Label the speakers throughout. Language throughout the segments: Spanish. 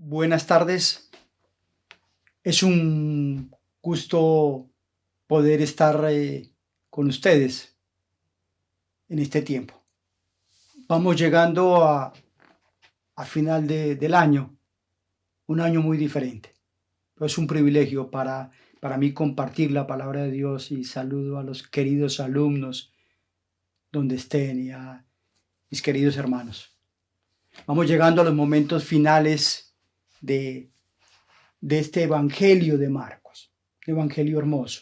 Speaker 1: Buenas tardes. Es un gusto poder estar con ustedes en este tiempo. Vamos llegando a final del año, un año muy diferente. Pero es un privilegio para mí compartir la palabra de Dios y saludo a los queridos alumnos donde estén y a mis queridos hermanos. Vamos llegando a los momentos finales de este Evangelio de Marcos, Evangelio hermoso.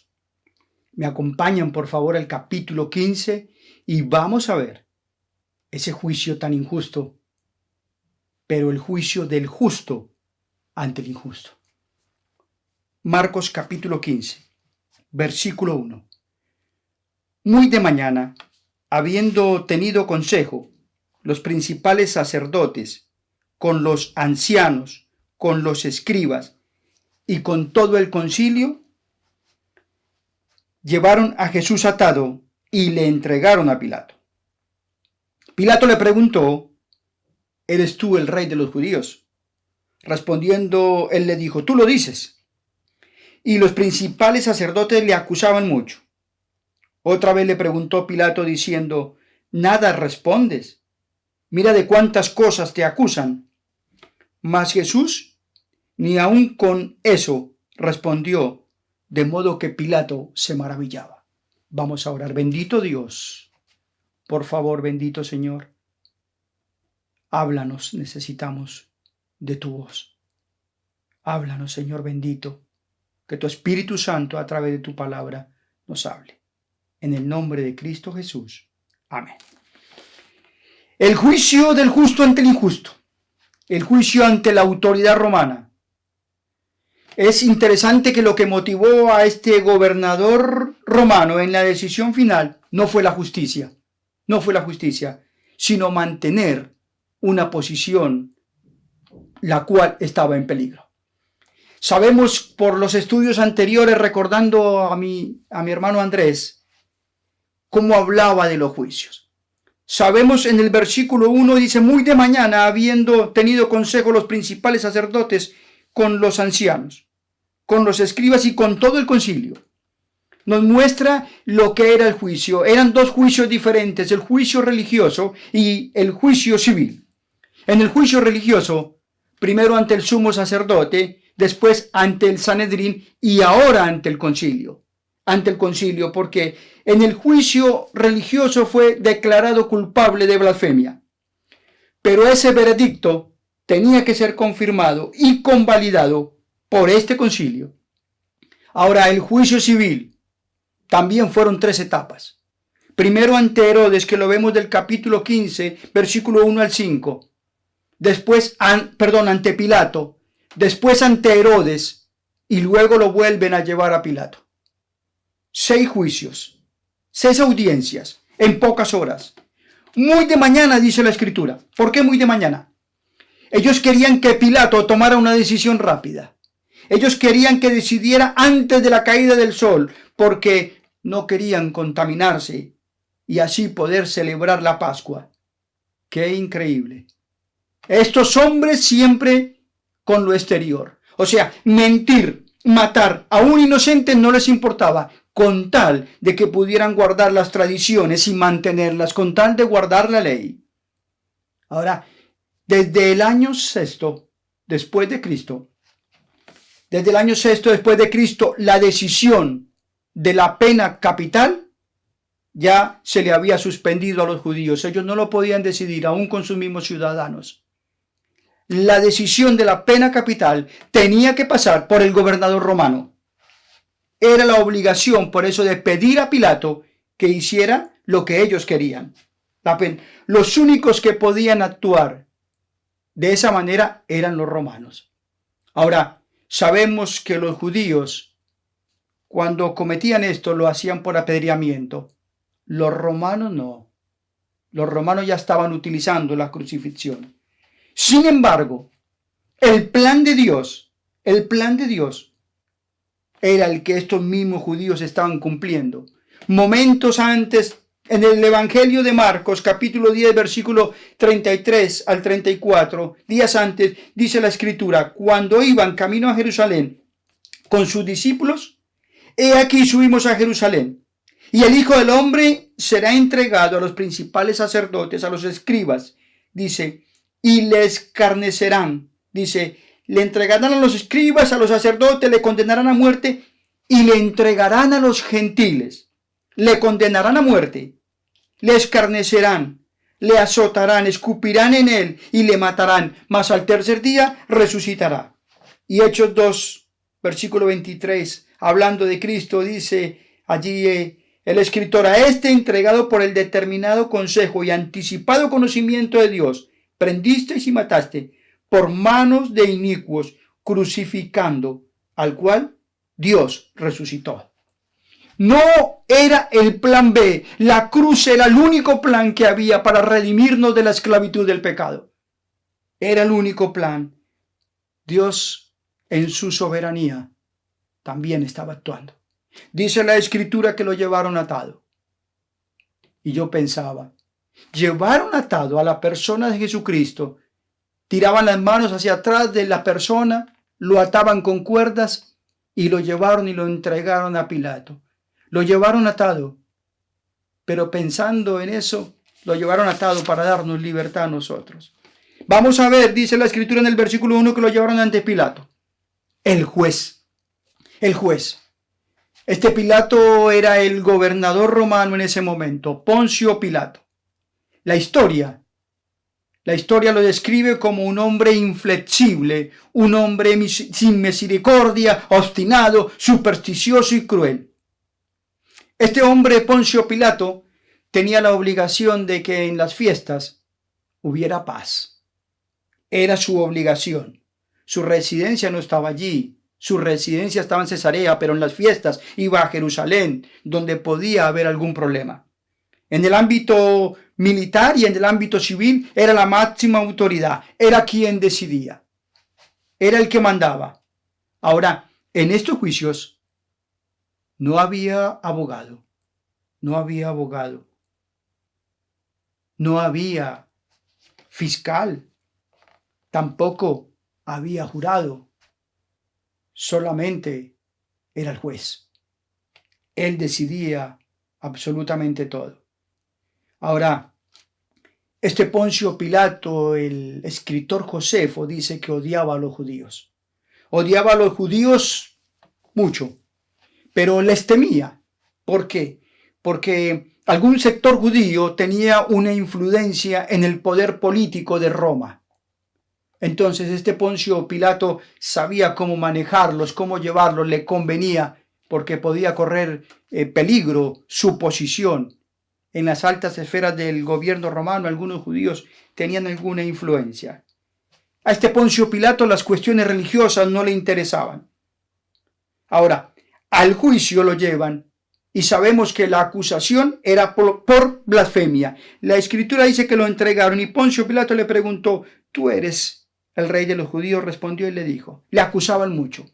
Speaker 1: Me acompañan por favor al capítulo 15 y vamos a ver ese juicio tan injusto, pero el juicio del justo ante el injusto. Marcos capítulo 15, versículo 1. Muy de mañana, habiendo tenido consejo, los principales sacerdotes, con los ancianos, con los escribas y con todo el concilio, llevaron a Jesús atado y le entregaron a Pilato. Pilato le preguntó: ¿eres tú el rey de los judíos? Respondiendo, él le dijo: tú lo dices. Y los principales sacerdotes le acusaban mucho. Otra vez le preguntó Pilato diciendo: ¿nada respondes? Mira de cuántas cosas te acusan. Mas Jesús ni aun con eso respondió, de modo que Pilato se maravillaba. Vamos a orar. Bendito Dios, por favor, bendito Señor, háblanos, necesitamos de tu voz. Háblanos, Señor bendito, que tu Espíritu Santo a través de tu palabra nos hable. En el nombre de Cristo Jesús. Amén. El juicio del justo ante el injusto. El juicio ante la autoridad romana. Es interesante que lo que motivó a este gobernador romano en la decisión final no fue la justicia, sino mantener una posición la cual estaba en peligro. Sabemos por los estudios anteriores, recordando a mi hermano Andrés, cómo hablaba de los juicios. Sabemos en el versículo 1 dice: muy de mañana, habiendo tenido consejo los principales sacerdotes con los ancianos, con los escribas y con todo el concilio. Nos muestra lo que era el juicio. Eran dos juicios diferentes, el juicio religioso y el juicio civil. En el juicio religioso, primero ante el sumo sacerdote, después ante el Sanedrín y ahora ante el concilio. Ante el concilio, porque en el juicio religioso fue declarado culpable de blasfemia. Pero ese veredicto tenía que ser confirmado y convalidado por este concilio. Ahora, el juicio civil también fueron 3 etapas. Primero ante Herodes, que lo vemos del capítulo 15, versículo 1 al 5. Después, ante Pilato. Después ante Herodes. Y luego lo vuelven a llevar a Pilato. 6 juicios, 6 audiencias en pocas horas. Muy de mañana, dice la Escritura. ¿Por qué muy de mañana? Ellos querían que Pilato tomara una decisión rápida. Ellos querían que decidiera antes de la caída del sol, porque no querían contaminarse y así poder celebrar la Pascua. ¡Qué increíble! Estos hombres siempre con lo exterior. O sea, mentir, matar a un inocente no les importaba, con tal de que pudieran guardar las tradiciones y mantenerlas, con tal de guardar la ley. Ahora, desde el año 6 después de Cristo, la decisión de la pena capital ya se le había suspendido a los judíos. Ellos no lo podían decidir, aún con sus mismos ciudadanos. La decisión de la pena capital tenía que pasar por el gobernador romano. Era la obligación, por eso, de pedir a Pilato que hiciera lo que ellos querían. Los únicos que podían actuar de esa manera eran los romanos. Ahora, sabemos que los judíos, cuando cometían esto, lo hacían por apedreamiento. Los romanos no. Los romanos ya estaban utilizando la crucifixión. Sin embargo, el plan de Dios era el que estos mismos judíos estaban cumpliendo. Momentos antes En el Evangelio de Marcos, capítulo 10, versículo 33 al 34, días antes, dice la Escritura, cuando iban camino a Jerusalén con sus discípulos, he aquí subimos a Jerusalén, y el Hijo del Hombre será entregado a los principales sacerdotes, a los escribas, dice, y les escarnecerán, dice, le entregarán a los escribas, a los sacerdotes, le condenarán a muerte, y le entregarán a los gentiles, le condenarán a muerte, le escarnecerán, le azotarán, escupirán en él y le matarán, mas al tercer día resucitará. Y Hechos 2, versículo 23, hablando de Cristo, dice allí el escritor, a este entregado por el determinado consejo y anticipado conocimiento de Dios, prendisteis y mataste por manos de inicuos, crucificando, al cual Dios resucitó. No era el plan B. La cruz era el único plan que había para redimirnos de la esclavitud del pecado. Era el único plan. Dios, en su soberanía, también estaba actuando. Dice la Escritura que lo llevaron atado. Y yo pensaba, llevaron atado a la persona de Jesucristo, tiraban las manos hacia atrás de la persona, lo ataban con cuerdas y lo llevaron y lo entregaron a Pilato. Lo llevaron atado, pero pensando en eso, lo llevaron atado para darnos libertad a nosotros. Vamos a ver, dice la Escritura en el versículo 1, que lo llevaron ante Pilato. El juez. Este Pilato era el gobernador romano en ese momento, Poncio Pilato. La historia lo describe como un hombre inflexible, un hombre sin misericordia, obstinado, supersticioso y cruel. Este hombre, Poncio Pilato, tenía la obligación de que en las fiestas hubiera paz. Era su obligación. Su residencia no estaba allí. Su residencia estaba en Cesarea, pero en las fiestas iba a Jerusalén, donde podía haber algún problema. En el ámbito militar y en el ámbito civil era la máxima autoridad. Era quien decidía. Era el que mandaba. Ahora, en estos juicios, no había abogado, no había fiscal, tampoco había jurado, solamente era el juez. Él decidía absolutamente todo. Ahora, este Poncio Pilato, el escritor Josefo, dice que odiaba a los judíos. Odiaba a los judíos mucho. Pero les temía. ¿Por qué? Porque algún sector judío tenía una influencia en el poder político de Roma. Entonces este Poncio Pilato sabía cómo manejarlos, cómo llevarlos, le convenía, porque podía correr peligro su posición. En las altas esferas del gobierno romano, algunos judíos tenían alguna influencia. A este Poncio Pilato las cuestiones religiosas no le interesaban. Ahora, al juicio lo llevan y sabemos que la acusación era por blasfemia. La Escritura dice que lo entregaron y Poncio Pilato le preguntó, ¿tú eres el rey de los judíos? Respondió y le dijo. Le acusaban mucho.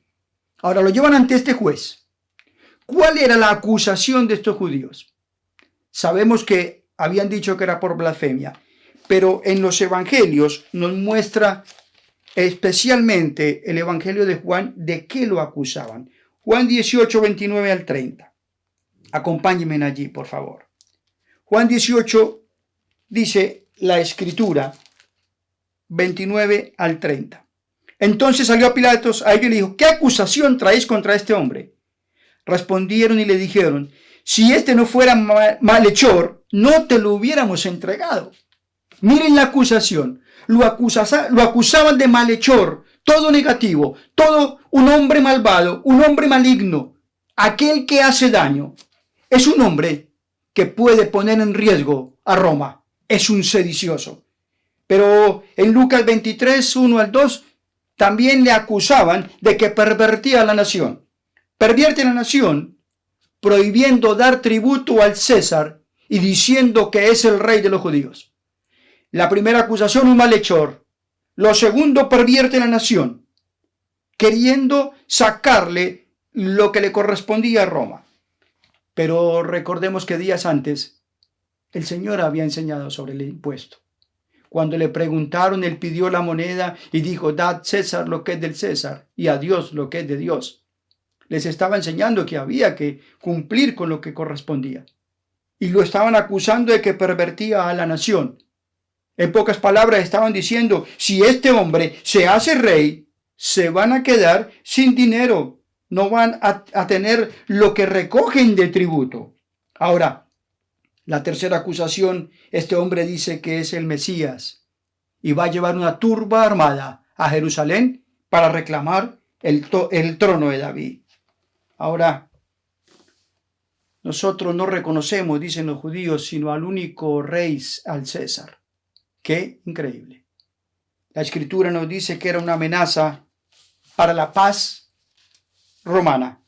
Speaker 1: Ahora lo llevan ante este juez. ¿Cuál era la acusación de estos judíos? Sabemos que habían dicho que era por blasfemia, pero en los evangelios nos muestra especialmente el evangelio de Juan de qué lo acusaban. Juan 18, 29 al 30. Acompáñenme allí, por favor. Juan 18 dice la Escritura, 29 al 30. Entonces salió Pilatos a ellos y le dijo, ¿qué acusación traéis contra este hombre? Respondieron y le dijeron, si este no fuera malhechor, no te lo hubiéramos entregado. Miren la acusación. Lo acusaban de malhechor, todo negativo, todo un hombre malvado, un hombre maligno, aquel que hace daño. Es un hombre que puede poner en riesgo a Roma. Es un sedicioso. Pero en Lucas 23, 1 al 2, también le acusaban de que pervertía la nación. Pervierte la nación prohibiendo dar tributo al César y diciendo que es el rey de los judíos. La primera acusación, un malhechor. Lo segundo, pervierte la nación, queriendo sacarle lo que le correspondía a Roma. Pero recordemos que días antes El Señor había enseñado sobre el impuesto. Cuando le preguntaron, él pidió la moneda y dijo, dad César lo que es del César y a Dios lo que es de Dios. Les estaba enseñando que había que cumplir con lo que correspondía. Y lo estaban acusando de que pervertía a la nación. En pocas palabras estaban diciendo, si este hombre se hace rey, se van a quedar sin dinero, no van a tener lo que recogen de tributo. Ahora, la tercera acusación, este hombre dice que es el Mesías y va a llevar una turba armada a Jerusalén para reclamar el trono de David. Ahora, nosotros no reconocemos, dicen los judíos, sino al único rey, al César. ¡Qué increíble! La Escritura nos dice que era una amenaza para la paz romana,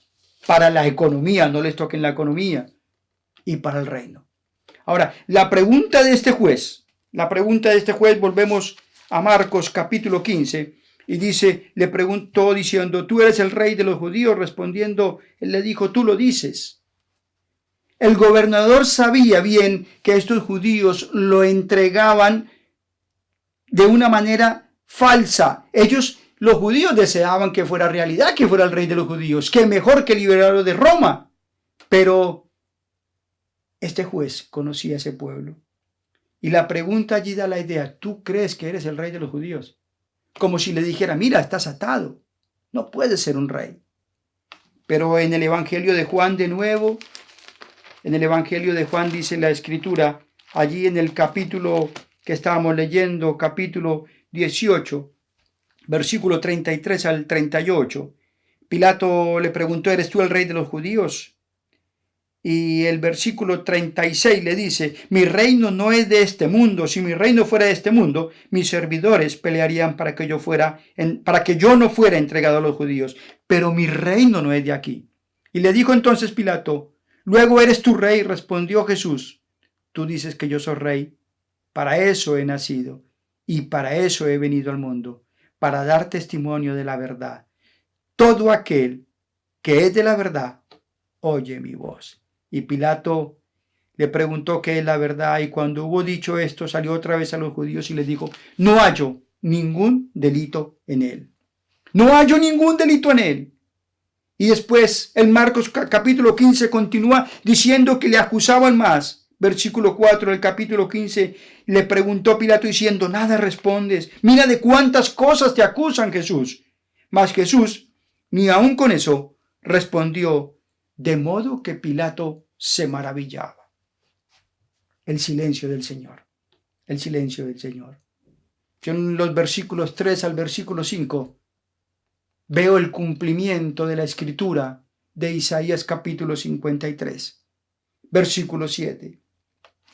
Speaker 1: para la economía, no les toquen la economía, y para el reino. Ahora, la pregunta de este juez, volvemos a Marcos capítulo 15, y dice, le preguntó diciendo, ¿tú eres el rey de los judíos? Respondiendo, él le dijo, tú lo dices. El gobernador sabía bien que estos judíos lo entregaban de una manera falsa. Los judíos deseaban que fuera realidad, que fuera el rey de los judíos, que mejor que liberarlo de Roma. Pero este juez conocía a ese pueblo. Y la pregunta allí da la idea, ¿tú crees que eres el rey de los judíos? Como si le dijera, mira, estás atado, no puedes ser un rey. Pero en el Evangelio de Juan de nuevo, en el Evangelio de Juan dice la Escritura, allí en el capítulo que estábamos leyendo, capítulo 18, versículo 33 al 38, Pilato le preguntó, ¿eres tú el rey de los judíos? Y el versículo 36 le dice, mi reino no es de este mundo. Si mi reino fuera de este mundo, mis servidores pelearían para que yo no fuera entregado a los judíos. Pero mi reino no es de aquí. Y le dijo entonces Pilato, luego eres tú rey, respondió Jesús. Tú dices que yo soy rey. Para eso he nacido y para eso he venido al mundo, para dar testimonio de la verdad. Todo aquel que es de la verdad, oye mi voz. Y Pilato le preguntó qué es la verdad, y cuando hubo dicho esto, salió otra vez a los judíos y les dijo, no hallo ningún delito en él. No hallo ningún delito en él. Y después, en Marcos capítulo 15, continúa diciendo que le acusaban más. Versículo 4 del capítulo 15, le preguntó Pilato diciendo, nada respondes. Mira de cuántas cosas te acusan, Jesús. Mas Jesús, ni aun con eso, respondió, de modo que Pilato se maravillaba. El silencio del Señor. El silencio del Señor. Yo en los versículos 3 al versículo 5 veo el cumplimiento de la escritura de Isaías capítulo 53. Versículo 7.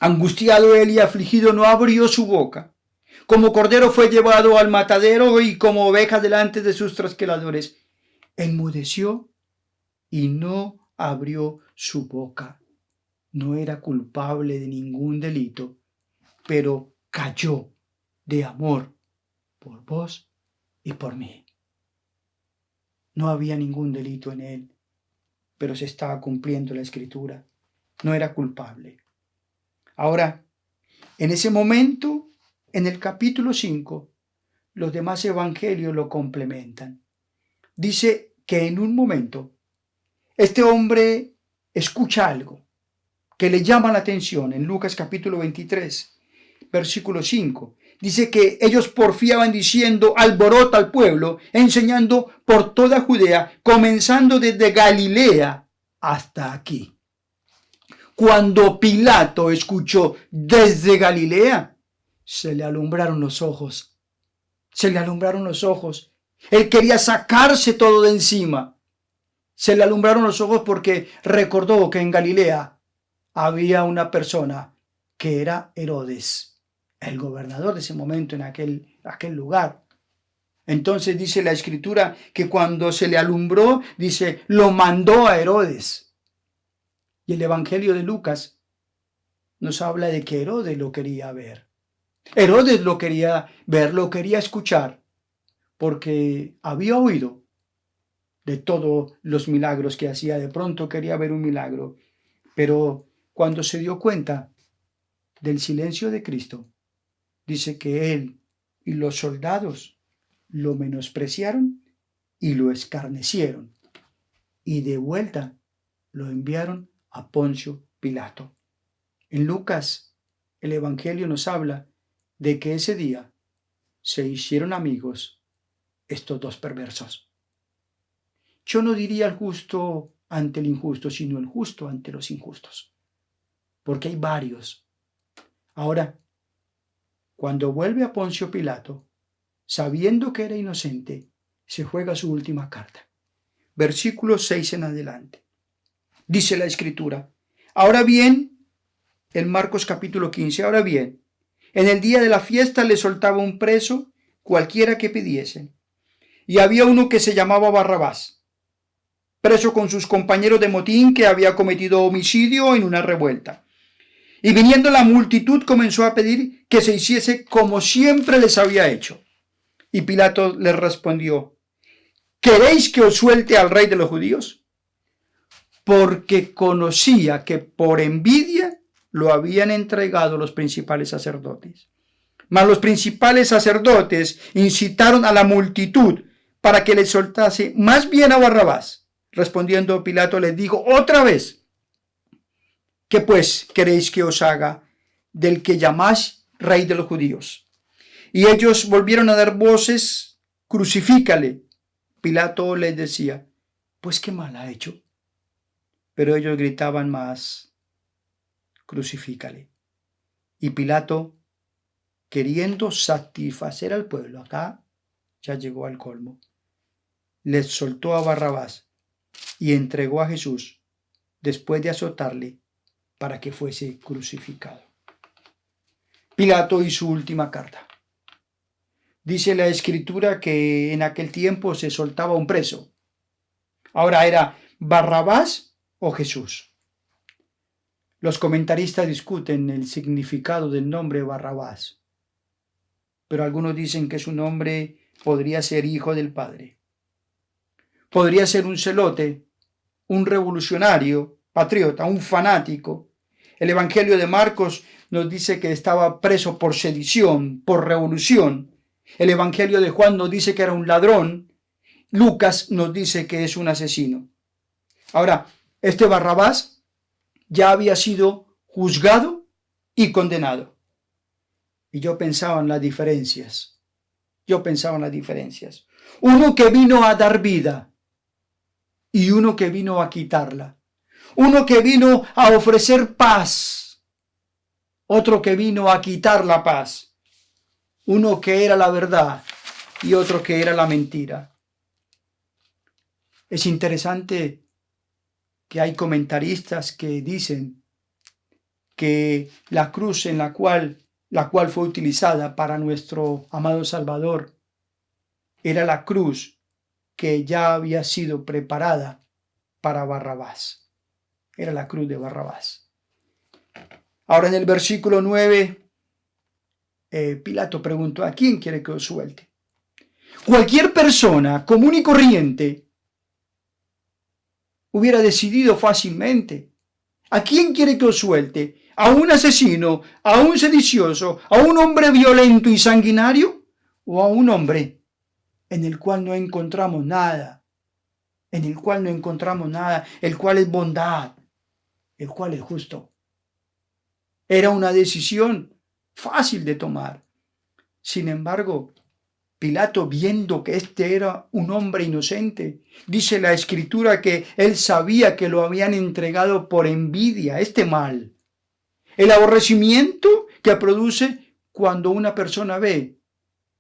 Speaker 1: Angustiado él y afligido no abrió su boca. Como cordero fue llevado al matadero y como oveja delante de sus trasquiladores. Enmudeció y no abrió su boca. No era culpable de ningún delito, pero cayó de amor por vos y por mí. No había ningún delito en él, pero se estaba cumpliendo la escritura. No era culpable. Ahora, en ese momento, en el capítulo 5, los demás evangelios lo complementan. Dice que en un momento, este hombre escucha algo que le llama la atención en Lucas capítulo 23, versículo 5. Dice que ellos porfiaban diciendo, alborota al pueblo, enseñando por toda Judea, comenzando desde Galilea hasta aquí. Cuando Pilato escuchó desde Galilea, se le alumbraron los ojos. Se le alumbraron los ojos. Él quería sacarse todo de encima. Se le alumbraron los ojos porque recordó que en Galilea había una persona que era Herodes, el gobernador de ese momento en aquel lugar. Entonces dice la escritura que cuando se le alumbró, dice, lo mandó a Herodes. Y el Evangelio de Lucas nos habla de que Herodes lo quería ver. Herodes lo quería ver, lo quería escuchar, porque había oído de todos los milagros que hacía. De pronto quería ver un milagro, pero cuando se dio cuenta del silencio de Cristo, dice que él y los soldados lo menospreciaron y lo escarnecieron, y de vuelta lo enviaron a Poncio Pilato. En Lucas, el Evangelio nos habla de que ese día se hicieron amigos estos dos perversos. Yo no diría el justo ante el injusto, sino el justo ante los injustos, porque hay varios. Ahora, cuando vuelve a Poncio Pilato, sabiendo que era inocente, se juega su última carta. Versículo 6 en adelante. Dice la Escritura: ahora bien, en Marcos capítulo 15, ahora bien, en el día de la fiesta le soltaba un preso, cualquiera que pidiesen. Y había uno que se llamaba Barrabás, preso con sus compañeros de motín, que había cometido homicidio en una revuelta. Y viniendo la multitud comenzó a pedir que se hiciese como siempre les había hecho. Y Pilato les respondió: ¿queréis que os suelte al rey de los judíos? Porque conocía que por envidia lo habían entregado los principales sacerdotes. Mas los principales sacerdotes incitaron a la multitud para que le soltase más bien a Barrabás. Respondiendo Pilato les dijo otra vez: ¿qué pues queréis que os haga del que llamáis rey de los judíos? Y ellos volvieron a dar voces: crucifícale. Pilato les decía: pues qué mal ha hecho. Pero ellos gritaban más: crucifícale. Y Pilato, queriendo satisfacer al pueblo, acá ya llegó al colmo, les soltó a Barrabás y entregó a Jesús después de azotarle para que fuese crucificado. Pilato y su última carta. Dice la Escritura que en aquel tiempo se soltaba un preso. Ahora era Barrabás o Jesús. Los comentaristas discuten el significado del nombre Barrabás, pero algunos dicen que su nombre podría ser hijo del Padre. Podría ser un celote, un revolucionario, patriota, un fanático. El Evangelio de Marcos nos dice que estaba preso por sedición, por revolución. El Evangelio de Juan nos dice que era un ladrón. Lucas nos dice que es un asesino. Ahora, este Barrabás ya había sido juzgado y condenado. Y yo pensaba en las diferencias. Uno que vino a dar vida y uno que vino a quitarla. Uno que vino a ofrecer paz, otro que vino a quitar la paz. Uno que era la verdad y otro que era la mentira. Es interesante que hay comentaristas que dicen que la cruz en la cual fue utilizada para nuestro amado Salvador era la cruz que ya había sido preparada para Barrabás. Era la cruz de Barrabás. Ahora en el versículo 9, Pilato preguntó: ¿a quién quiere que os suelte? Cualquier persona común y corriente hubiera decidido fácilmente: ¿a quién quiere que os suelte? ¿A un asesino, a un sedicioso, a un hombre violento y sanguinario? ¿O a un hombre en el cual no encontramos nada? El cual es bondad, el cual es justo. Era una decisión fácil de tomar. Sin embargo, Pilato, viendo que este era un hombre inocente, dice la Escritura que él sabía que lo habían entregado por envidia, este mal. El aborrecimiento que produce cuando una persona ve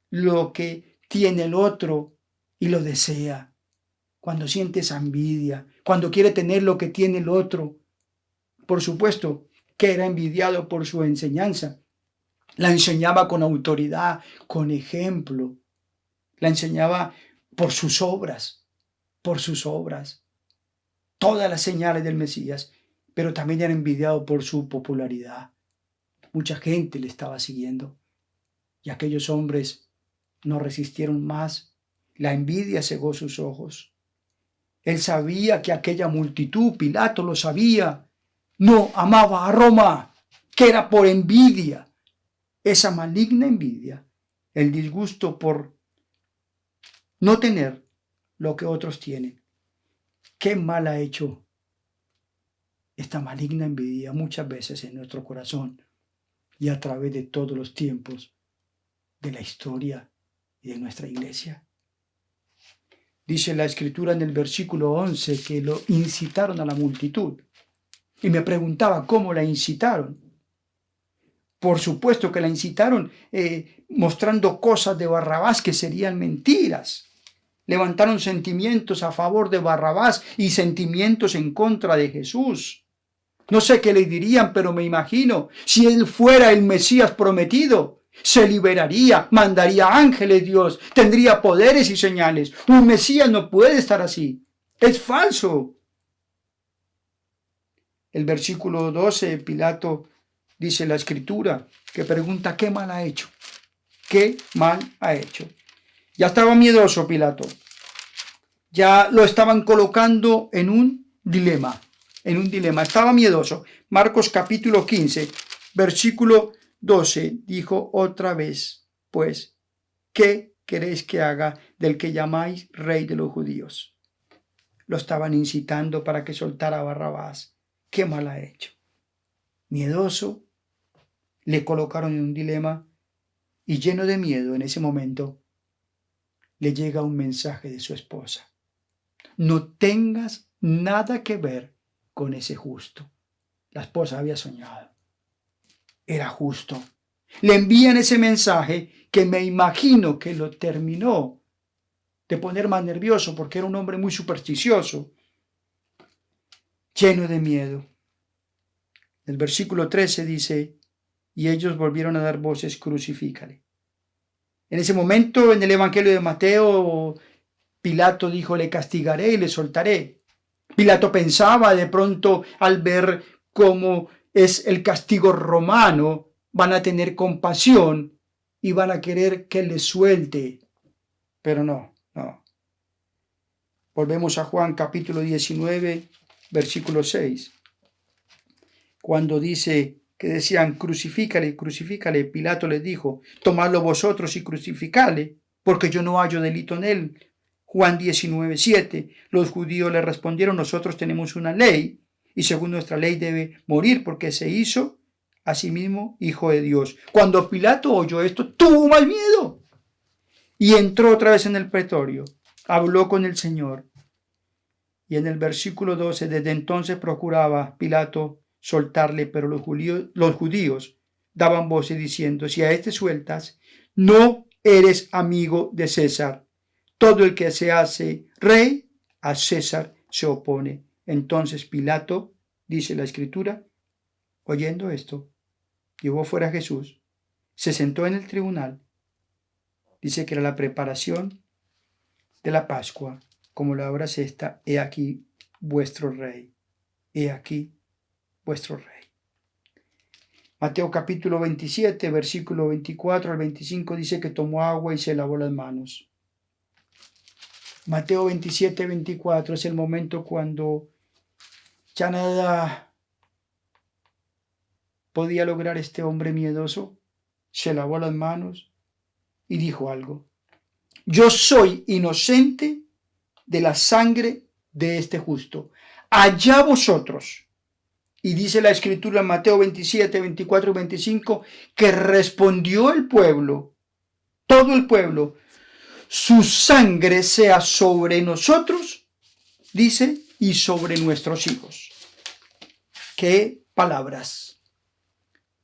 Speaker 1: lo que tiene el otro y lo desea. Cuando siente esa envidia, cuando quiere tener lo que tiene el otro. Por supuesto que era envidiado por su enseñanza. La enseñaba con autoridad, con ejemplo. La enseñaba por sus obras. Todas las señales del Mesías. Pero también era envidiado por su popularidad. Mucha gente le estaba siguiendo. Y aquellos hombres no resistieron más. La envidia cegó sus ojos. Él sabía que aquella multitud, Pilato lo sabía, no amaba a Roma, que era por envidia, esa maligna envidia, el disgusto por no tener lo que otros tienen. Qué mal ha hecho esta maligna envidia muchas veces en nuestro corazón y a través de todos los tiempos de la historia y de nuestra iglesia. Dice la Escritura en el versículo 11 que lo incitaron a la multitud. Y me preguntaba cómo la incitaron. Por supuesto que la incitaron mostrando cosas de Barrabás que serían mentiras. Levantaron sentimientos a favor de Barrabás y sentimientos en contra de Jesús. No sé qué le dirían, pero me imagino, si él fuera el Mesías prometido, se liberaría, mandaría ángeles Dios, tendría poderes y señales. Un Mesías no puede estar así. Es falso. El versículo 12, Pilato dice la Escritura, que pregunta qué mal ha hecho. ¿Qué mal ha hecho? Ya estaba miedoso Pilato. Ya lo estaban colocando en un dilema. Estaba miedoso. Marcos capítulo 15, versículo 12, dijo otra vez, pues, ¿qué queréis que haga del que llamáis rey de los judíos? Lo estaban incitando para que soltara a Barrabás. ¿Qué mal ha hecho? Miedoso, le colocaron en un dilema y lleno de miedo en ese momento, le llega un mensaje de su esposa. No tengas nada que ver con ese justo. La esposa había soñado. Era justo. Le envían ese mensaje que me imagino que lo terminó de poner más nervioso porque era un hombre muy supersticioso, lleno de miedo. El versículo 13 dice, y ellos volvieron a dar voces, crucifícale. En ese momento, en el Evangelio de Mateo, Pilato dijo, le castigaré y le soltaré. Pilato pensaba de pronto al ver cómo es el castigo romano, van a tener compasión y van a querer que le suelte. Pero no. Volvemos a Juan capítulo 19, versículo 6. Cuando dice que decían, crucifícale, Pilato les dijo, tomadlo vosotros y crucificale, porque yo no hallo delito en él. Juan 19, 7. Los judíos le respondieron, nosotros tenemos una ley, y según nuestra ley debe morir, porque se hizo a sí mismo hijo de Dios. Cuando Pilato oyó esto, tuvo más miedo, y entró otra vez en el pretorio, habló con el Señor. Y en el versículo 12, desde entonces procuraba Pilato soltarle, pero los judíos daban voces diciendo, si a este sueltas, no eres amigo de César. Todo el que se hace rey, a César se opone. Entonces Pilato, dice la Escritura, oyendo esto, llevó fuera a Jesús, se sentó en el tribunal. Dice que era la preparación de la Pascua, como la hora sexta, he aquí vuestro rey, he aquí vuestro rey. Mateo capítulo 27, versículo 24 al 25 dice que tomó agua y se lavó las manos. Mateo 27, 24 es el momento cuando ya nada podía lograr este hombre miedoso. Se lavó las manos y dijo algo. Yo soy inocente de la sangre de este justo. Allá vosotros. Y dice la Escritura en Mateo 27, 24 y 25 que respondió el pueblo, todo el pueblo, su sangre sea sobre nosotros, dice, y sobre nuestros hijos. ¿Qué palabras?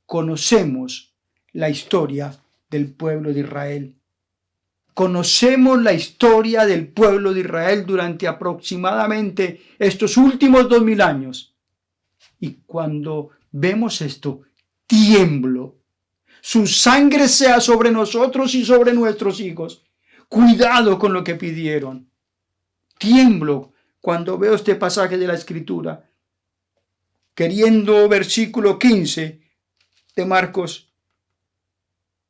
Speaker 1: Conocemos la historia del pueblo de Israel. Conocemos la historia del pueblo de Israel durante aproximadamente estos últimos 2000 años. Y cuando vemos esto, tiemblo. Su sangre sea sobre nosotros y sobre nuestros hijos. Cuidado con lo que pidieron. Tiemblo cuando veo este pasaje de la Escritura. Queriendo, versículo 15 de Marcos,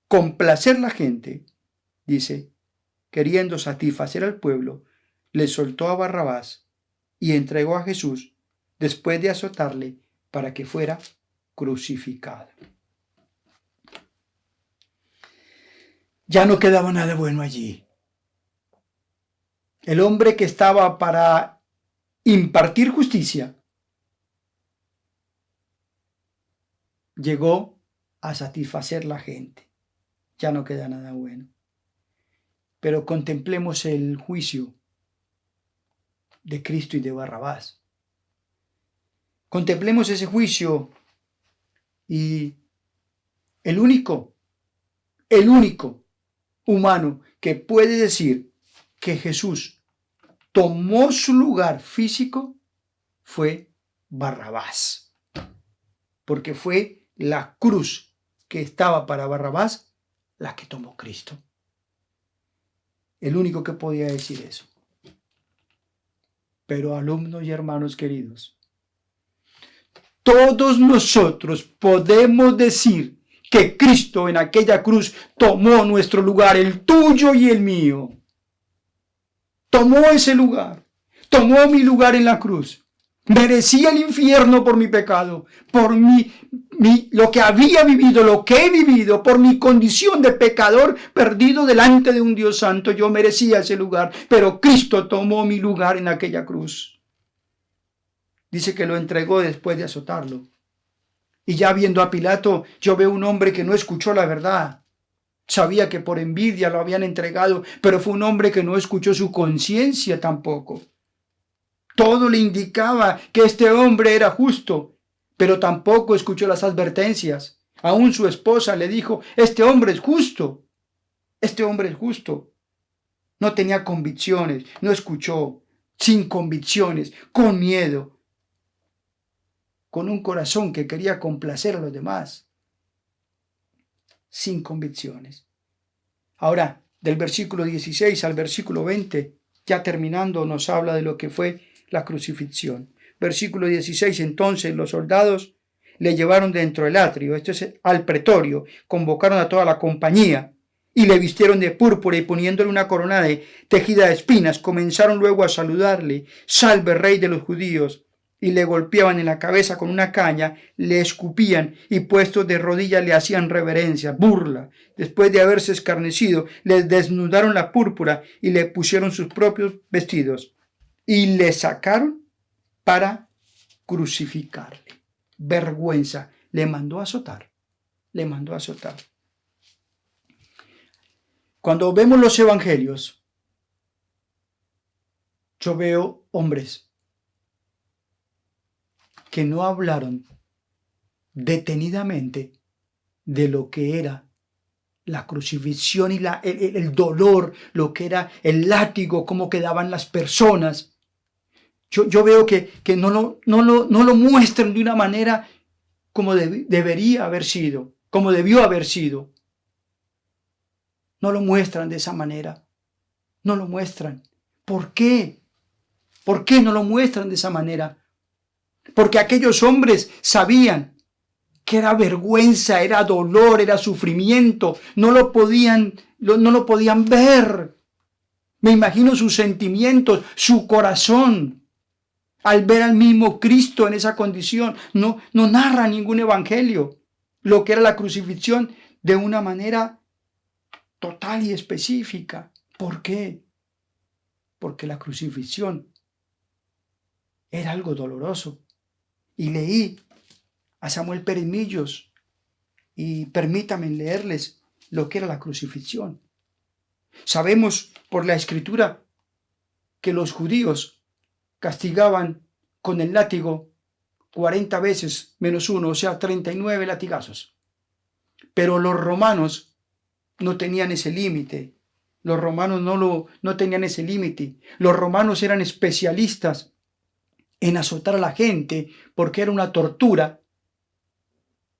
Speaker 1: complacer la gente, dice, queriendo satisfacer al pueblo, le soltó a Barrabás y entregó a Jesús después de azotarle para que fuera crucificado. Ya no quedaba nada bueno allí. El hombre que estaba para impartir justicia llegó a satisfacer la gente. Ya no queda nada bueno. Pero contemplemos el juicio de Cristo y de Barrabás. Contemplemos ese juicio y el único humano que puede decir que Jesús tomó su lugar físico fue Barrabás, porque fue la cruz que estaba para Barrabás la que tomó Cristo. El único que podía decir eso. Pero alumnos y hermanos queridos, todos nosotros podemos decir que Cristo en aquella cruz tomó nuestro lugar, el tuyo y el mío. Tomó ese lugar, tomó mi lugar en la cruz. Merecía el infierno por mi pecado, por lo que había vivido, lo que he vivido, por mi condición de pecador perdido delante de un Dios santo. Yo merecía ese lugar, pero Cristo tomó mi lugar en aquella cruz. Dice que lo entregó después de azotarlo. Y ya viendo a Pilato, yo veo un hombre que no escuchó la verdad. Sabía que por envidia lo habían entregado, pero fue un hombre que no escuchó su conciencia tampoco. Todo le indicaba que este hombre era justo, pero tampoco escuchó las advertencias. Aún su esposa le dijo, este hombre es justo, este hombre es justo. No tenía convicciones, no escuchó, sin convicciones, con miedo, con un corazón que quería complacer a los demás, sin convicciones. Ahora, del versículo 16 al versículo 20, ya terminando, nos habla de lo que fue la crucifixión. Versículo 16, entonces los soldados le llevaron dentro del atrio, esto es al pretorio, convocaron a toda la compañía y le vistieron de púrpura y poniéndole una corona tejida de espinas, comenzaron luego a saludarle, salve rey de los judíos, y le golpeaban en la cabeza con una caña, le escupían y puestos de rodillas le hacían reverencia, burla. Después de haberse escarnecido, le desnudaron la púrpura y le pusieron sus propios vestidos y le sacaron para crucificarle. Vergüenza. Le mandó a azotar. Le mandó a azotar. Cuando vemos los evangelios, yo veo hombres que no hablaron detenidamente de lo que era la crucifixión y el dolor, lo que era el látigo, cómo quedaban las personas. Yo veo que no lo muestran de una manera como debería haber sido, como debió haber sido. No lo muestran de esa manera. No lo muestran. ¿Por qué? ¿Por qué no lo muestran de esa manera? Porque aquellos hombres sabían que era vergüenza, era dolor, era sufrimiento. No lo podían ver. Me imagino sus sentimientos, su corazón, al ver al mismo Cristo en esa condición. No narra ningún evangelio lo que era la crucifixión de una manera total y específica. ¿Por qué? Porque la crucifixión era algo doloroso. Y leí a Samuel Pérez Millos y permítanme leerles lo que era la crucifixión. Sabemos por la Escritura que los judíos castigaban con el látigo 40 veces menos uno, o sea, 39 latigazos. Pero los romanos no tenían ese límite. Los romanos no tenían ese límite. Los romanos eran especialistas en azotar a la gente porque era una tortura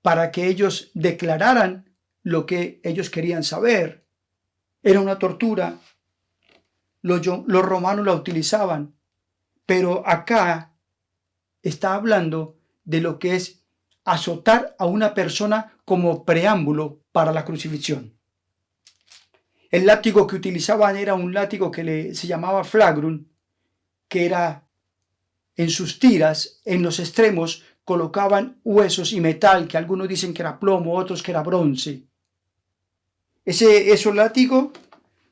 Speaker 1: para que ellos declararan lo que ellos querían saber. Era una tortura. Los romanos la utilizaban, pero acá está hablando de lo que es azotar a una persona como preámbulo para la crucifixión. El látigo que utilizaban era un látigo que se llamaba flagrum, que era en sus tiras, en los extremos, colocaban huesos y metal, que algunos dicen que era plomo, otros que era bronce. Esos látigos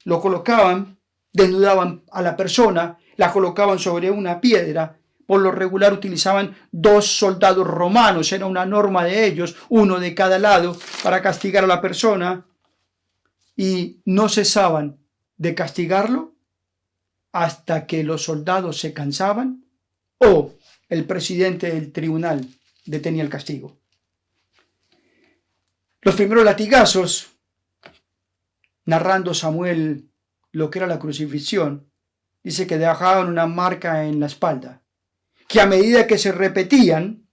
Speaker 1: lo colocaban, desnudaban a la persona, la colocaban sobre una piedra. Por lo regular utilizaban 2 soldados romanos, era una norma de ellos, uno de cada lado, para castigar a la persona. Y no cesaban de castigarlo hasta que los soldados se cansaban o el presidente del tribunal detenía el castigo. Los primeros latigazos, narrando Samuel lo que era la crucifixión, dice que dejaban una marca en la espalda, que a medida que se repetían,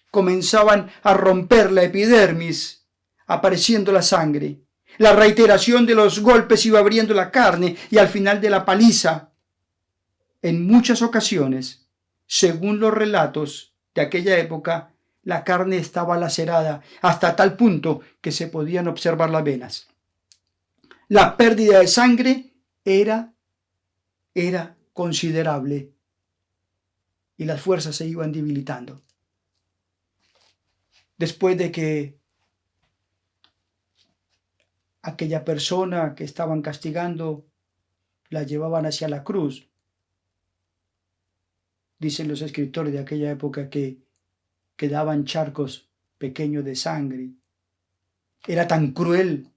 Speaker 1: comenzaban a romper la epidermis, apareciendo la sangre. La reiteración de los golpes iba abriendo la carne y al final de la paliza, en muchas ocasiones, según los relatos de aquella época, la carne estaba lacerada hasta tal punto que se podían observar las venas. La pérdida de sangre era considerable y las fuerzas se iban debilitando. Después de que aquella persona que estaban castigando la llevaban hacia la cruz, dicen los escritores de aquella época que quedaban charcos pequeños de sangre. Era tan cruel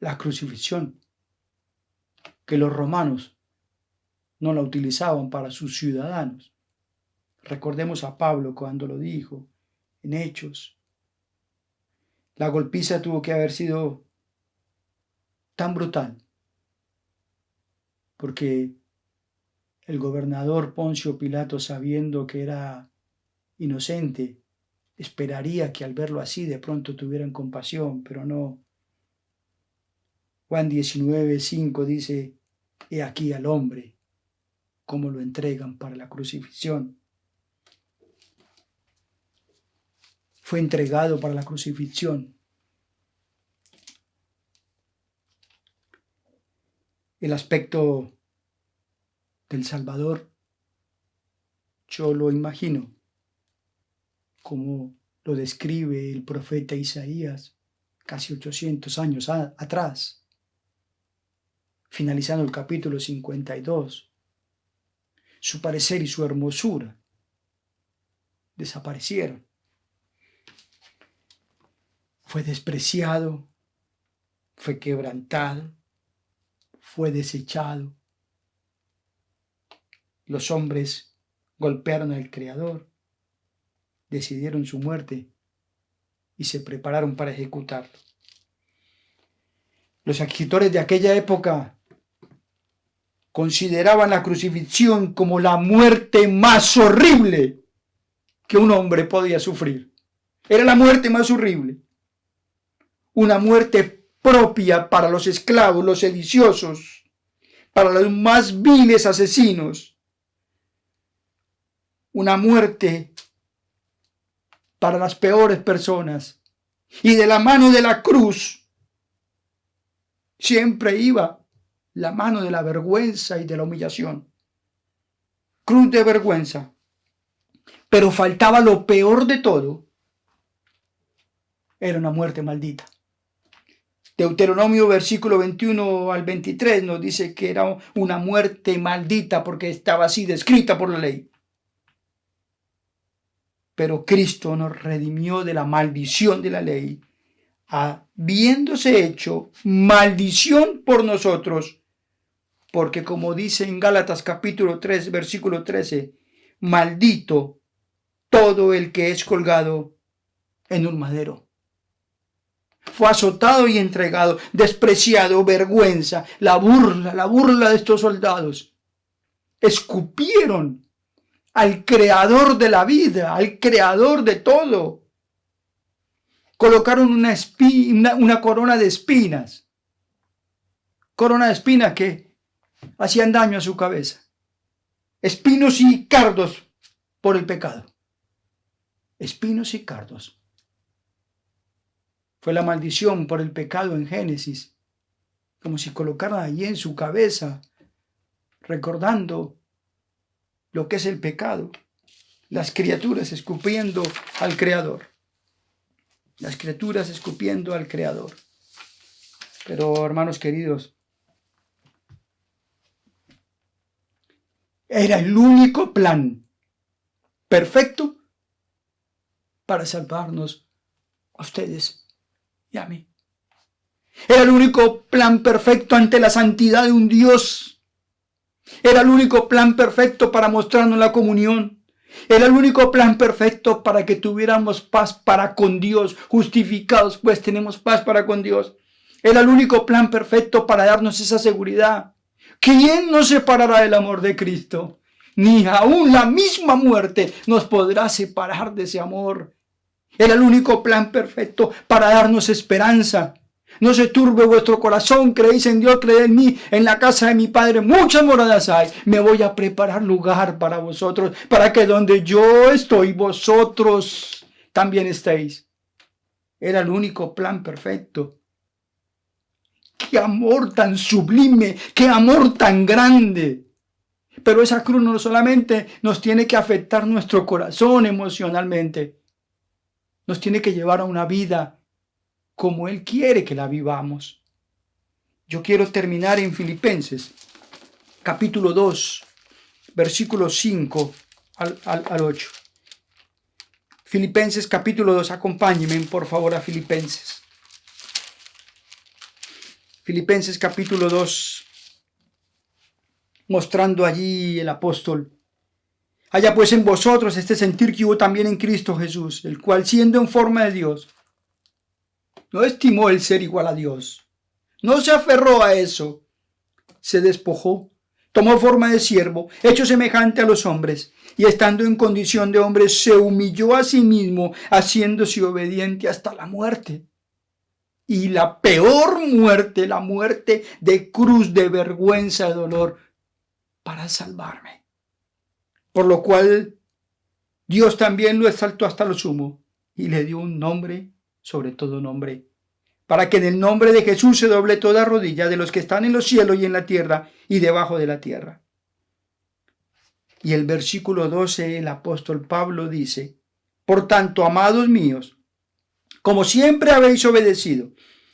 Speaker 1: la crucifixión, que los romanos no la utilizaban para sus ciudadanos. Recordemos a Pablo cuando lo dijo en Hechos. La golpiza tuvo que haber sido tan brutal, porque el gobernador Poncio Pilato, sabiendo que era inocente, esperaría que al verlo así de pronto tuvieran compasión, pero no. Juan 19:5 dice: he aquí al hombre, cómo lo entregan para la crucifixión. Fue entregado para la crucifixión. El aspecto del Salvador, yo lo imagino como lo describe el profeta Isaías casi 800 años atrás, finalizando el capítulo 52. Su parecer y su hermosura desaparecieron. Fue despreciado, fue quebrantado, fue desechado. Los hombres golpearon al Creador, decidieron su muerte y se prepararon para ejecutarlo. Los escritores de aquella época consideraban la crucifixión como la muerte más horrible que un hombre podía sufrir. Era la muerte más horrible. Una muerte propia para los esclavos, los sediciosos, para los más viles asesinos. Una muerte para las peores personas. Y de la mano de la cruz siempre iba la mano de la vergüenza y de la humillación. Cruz de vergüenza. Pero faltaba lo peor de todo. Era una muerte maldita. Deuteronomio versículo 21 al 23 nos dice que era una muerte maldita porque estaba así descrita por la ley. Pero Cristo nos redimió de la maldición de la ley, habiéndose hecho maldición por nosotros, porque como dice en Gálatas capítulo 3, versículo 13, maldito todo el que es colgado en un madero. Fue azotado y entregado, despreciado, vergüenza, la burla de estos soldados. Escupieron al creador de la vida, al creador de todo. Colocaron una corona de espinas. Corona de espinas que hacían daño a su cabeza. Espinos y cardos por el pecado. Espinos y cardos. Fue la maldición por el pecado en Génesis. Como si colocaran allí en su cabeza, recordando lo que es el pecado, Las criaturas escupiendo al Creador. Las criaturas escupiendo al Creador. Pero, hermanos queridos, era el único plan perfecto para salvarnos a ustedes y a mí. Era el único plan perfecto ante la santidad de un Dios. Era el único plan perfecto para mostrarnos la comunión. Era el único plan perfecto para que tuviéramos paz para con Dios. Justificados, pues tenemos paz para con Dios. Era el único plan perfecto para darnos esa seguridad. ¿Quién nos separará del amor de Cristo? Ni aún la misma muerte nos podrá separar de ese amor. Era el único plan perfecto para darnos esperanza. No se turbe vuestro corazón, creéis en Dios, creed en mí. En la casa de mi Padre muchas moradas hay. Me voy a preparar lugar para vosotros, para que donde yo estoy, vosotros también estéis. Era el único plan perfecto. ¡Qué amor tan sublime! ¡Qué amor tan grande! Pero esa cruz no solamente nos tiene que afectar nuestro corazón emocionalmente, nos tiene que llevar a una vida como Él quiere que la vivamos. Yo quiero terminar en Filipenses, capítulo 2, versículos 5 al 8. Filipenses, capítulo 2, acompáñenme por favor a Filipenses. Filipenses, capítulo 2, mostrando allí el apóstol. Haya pues en vosotros este sentir que hubo también en Cristo Jesús, el cual siendo en forma de Dios, no estimó el ser igual a Dios. No se aferró a eso. Se despojó. Tomó forma de siervo, hecho semejante a los hombres. Y estando en condición de hombre, se humilló a sí mismo, haciéndose obediente hasta la muerte. Y la peor muerte, la muerte de cruz, de vergüenza, de dolor, para salvarme. Por lo cual Dios también lo exaltó hasta lo sumo y le dio un nombre sobre todo nombre, para que en el nombre de Jesús se doble toda rodilla de los que están en los cielos y en la tierra y debajo de la tierra. Y el versículo 12, el apóstol Pablo dice: por tanto, amados míos, como siempre habéis obedecido,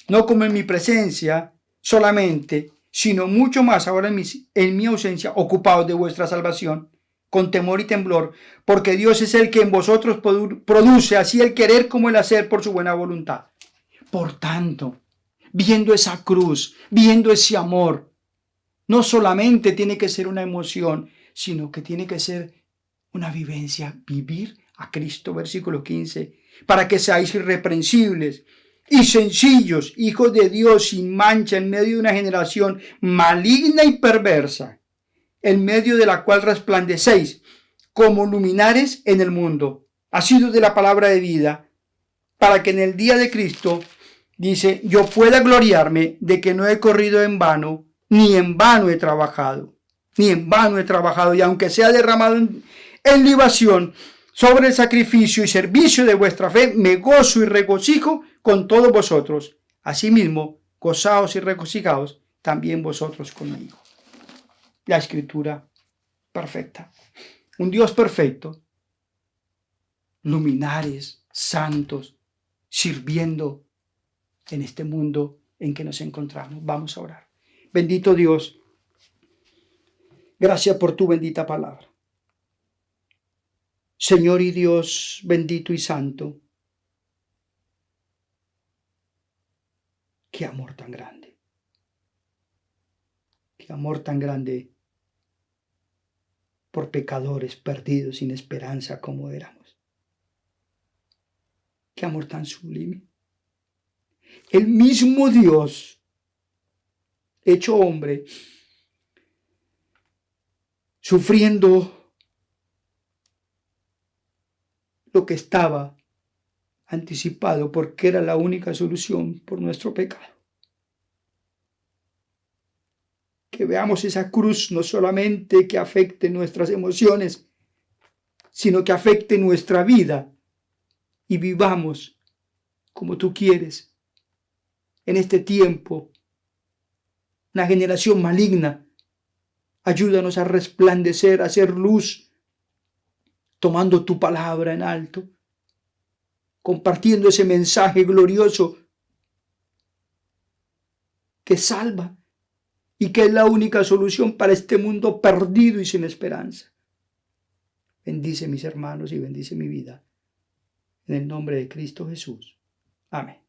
Speaker 1: no como en mi presencia solamente, sino mucho más ahora en mi ausencia, ocupados de vuestra salvación, con temor y temblor, porque Dios es el que en vosotros produce así el querer como el hacer por su buena voluntad. Por tanto, viendo esa cruz, viendo ese amor, no solamente tiene que ser una emoción, sino que tiene que ser una vivencia, vivir a Cristo, versículo 15, para que seáis irreprensibles y sencillos, hijos de Dios sin mancha en medio de una generación maligna y perversa, en medio de la cual resplandecéis como luminares en el mundo, asidos de la palabra de vida, para que en el día de Cristo, dice, yo pueda gloriarme de que no he corrido en vano, ni en vano he trabajado, y aunque sea derramado en libación sobre el sacrificio y servicio de vuestra fe, me gozo y regocijo con todos vosotros. Asimismo, gozaos y regocijaos también vosotros conmigo. La escritura perfecta. Un Dios perfecto. Luminares, santos, sirviendo en este mundo en que nos encontramos. Vamos a orar. Bendito Dios, gracias por tu bendita palabra. Señor y Dios bendito y santo, qué amor tan grande. Qué amor tan grande por pecadores perdidos sin esperanza como éramos. Qué amor tan sublime. El mismo Dios, hecho hombre, sufriendo lo que estaba anticipado porque era la única solución por nuestro pecado. Que veamos esa cruz no solamente que afecte nuestras emociones, sino que afecte nuestra vida y vivamos como tú quieres en este tiempo. Una generación maligna, ayúdanos a resplandecer, a hacer luz, tomando tu palabra en alto, compartiendo ese mensaje glorioso que salva y que es la única solución para este mundo perdido y sin esperanza. Bendice mis hermanos y bendice mi vida. En el nombre de Cristo Jesús. Amén.